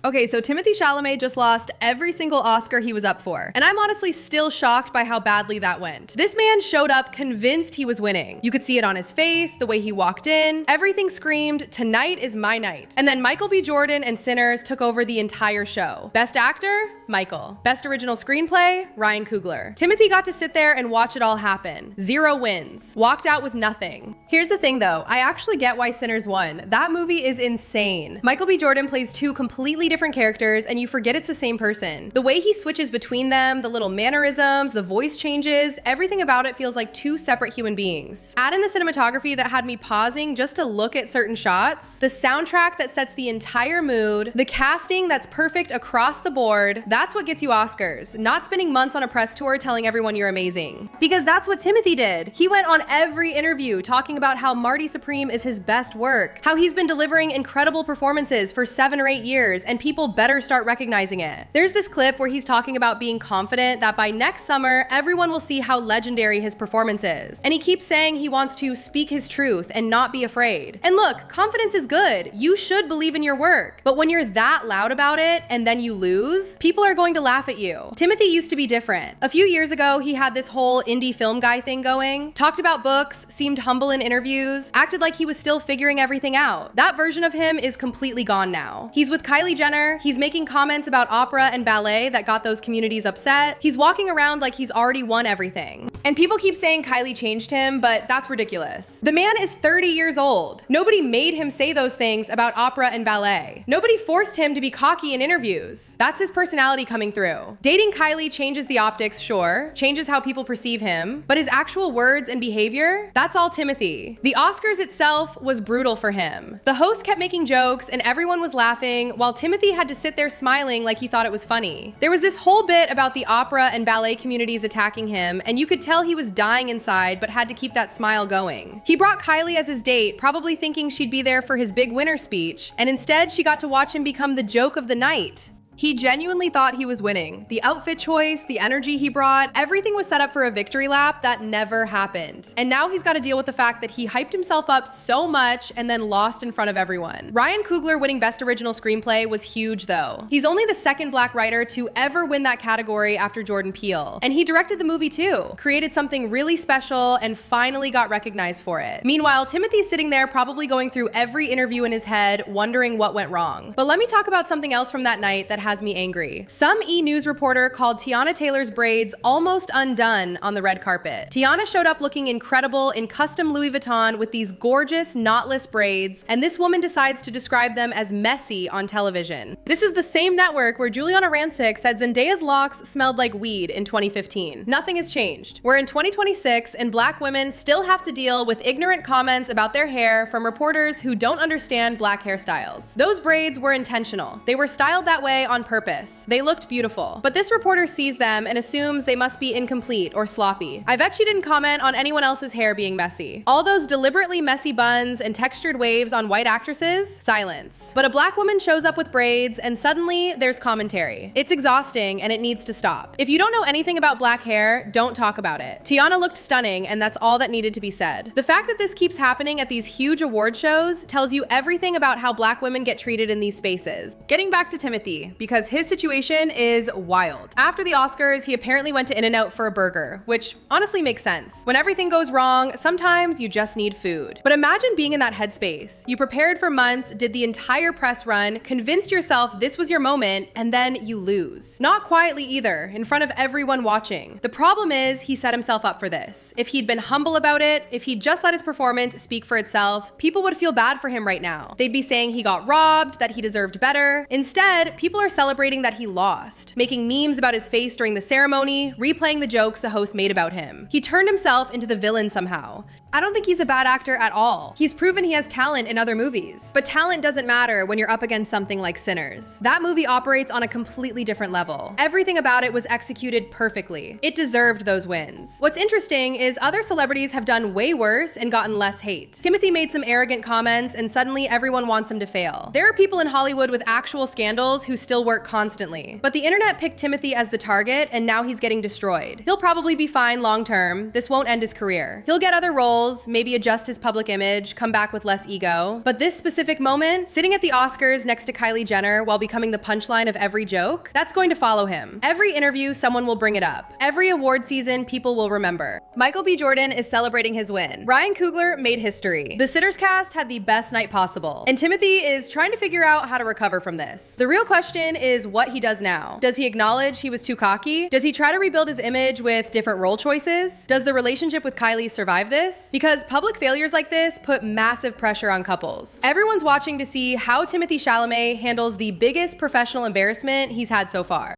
Okay, so Timothée Chalamet just lost every single Oscar he was up for, and I'm honestly still shocked by how badly that went. This man showed up convinced he was winning. You could see it on his face, the way he walked in, everything screamed, "Tonight is my night." And then Michael B. Jordan and Sinners took over the entire show. Best actor? Michael. Best original screenplay? Ryan Coogler. Timothy got to sit there and watch it all happen. 0 wins. Walked out with nothing. Here's the thing though, I actually get why Sinners won. That movie is insane. Michael B. Jordan plays 2 completely different characters and you forget it's the same person. The way he switches between them, the little mannerisms, the voice changes, everything about it feels like 2 separate human beings. Add in the cinematography that had me pausing just to look at certain shots, the soundtrack that sets the entire mood, the casting that's perfect across the board. That's what gets you Oscars, not spending months on a press tour telling everyone you're amazing. Because that's what Timothy did. He went on every interview talking about how Marty Supreme is his best work, how he's been delivering incredible performances for 7 or 8 years, and people better start recognizing it. There's this clip where he's talking about being confident that by next summer, everyone will see how legendary his performance is. And he keeps saying he wants to speak his truth and not be afraid. And look, confidence is good. You should believe in your work. But when you're that loud about it and then you lose, people are going to laugh at you. Timothy used to be different. A few years ago, he had this whole indie film guy thing going, talked about books, seemed humble in interviews, acted like he was still figuring everything out. That version of him is completely gone now. He's with Kylie Jenner, he's making comments about opera and ballet that got those communities upset. He's walking around like he's already won everything. And people keep saying Kylie changed him, but that's ridiculous. The man is 30 years old. Nobody made him say those things about opera and ballet. Nobody forced him to be cocky in interviews. That's his personality coming through. Dating Kylie changes the optics, sure, changes how people perceive him, but his actual words and behavior, that's all Timothy. The Oscars itself was brutal for him. The host kept making jokes and everyone was laughing while Timothy had to sit there smiling like he thought it was funny. There was this whole bit about the opera and ballet communities attacking him, and you could tell he was dying inside but had to keep that smile going. He brought Kylie as his date, probably thinking she'd be there for his big winner speech, and instead she got to watch him become the joke of the night. He genuinely thought he was winning. The outfit choice, the energy he brought, everything was set up for a victory lap that never happened. And now he's got to deal with the fact that he hyped himself up so much and then lost in front of everyone. Ryan Coogler winning Best Original Screenplay was huge though. He's only the 2nd Black writer to ever win that category after Jordan Peele. And he directed the movie too, created something really special and finally got recognized for it. Meanwhile, Timothy's sitting there probably going through every interview in his head, wondering what went wrong. But let me talk about something else from that night that has me angry. Some E! News reporter called Teyana Taylor's braids almost undone on the red carpet. Teyana showed up looking incredible in custom Louis Vuitton with these gorgeous knotless braids, and this woman decides to describe them as messy on television. This is the same network where Juliana Rancic said Zendaya's locks smelled like weed in 2015. Nothing has changed. We're in 2026 and Black women still have to deal with ignorant comments about their hair from reporters who don't understand Black hairstyles. Those braids were intentional. They were styled that way on purpose. They looked beautiful. But this reporter sees them and assumes they must be incomplete or sloppy. I bet she didn't comment on anyone else's hair being messy. All those deliberately messy buns and textured waves on white actresses, silence. But a Black woman shows up with braids and suddenly there's commentary. It's exhausting and it needs to stop. If you don't know anything about Black hair, don't talk about it. Teyana looked stunning and that's all that needed to be said. The fact that this keeps happening at these huge award shows tells you everything about how Black women get treated in these spaces. Getting back to Timothy, because his situation is wild. After the Oscars, he apparently went to In-N-Out for a burger, which honestly makes sense. When everything goes wrong, sometimes you just need food. But imagine being in that headspace. You prepared for months, did the entire press run, convinced yourself this was your moment, and then you lose. Not quietly either, in front of everyone watching. The problem is, he set himself up for this. If he'd been humble about it, if he'd just let his performance speak for itself, people would feel bad for him right now. They'd be saying he got robbed, that he deserved better. Instead, people are celebrating that he lost, making memes about his face during the ceremony, replaying the jokes the host made about him. He turned himself into the villain somehow. I don't think he's a bad actor at all. He's proven he has talent in other movies. But talent doesn't matter when you're up against something like Sinners. That movie operates on a completely different level. Everything about it was executed perfectly. It deserved those wins. What's interesting is other celebrities have done way worse and gotten less hate. Timothy made some arrogant comments and suddenly everyone wants him to fail. There are people in Hollywood with actual scandals who still work constantly. But the internet picked Timothy as the target and now he's getting destroyed. He'll probably be fine long term. This won't end his career. He'll get other roles roles, maybe adjust his public image, come back with less ego. But this specific moment, sitting at the Oscars next to Kylie Jenner while becoming the punchline of every joke, that's going to follow him. Every interview, someone will bring it up. Every award season, people will remember. Michael B. Jordan is celebrating his win. Ryan Coogler made history. The Sitters cast had the best night possible. And Timothy is trying to figure out how to recover from this. The real question is what he does now. Does he acknowledge he was too cocky? Does he try to rebuild his image with different role choices? Does the relationship with Kylie survive this? Because public failures like this put massive pressure on couples. Everyone's watching to see how Timothée Chalamet handles the biggest professional embarrassment he's had so far.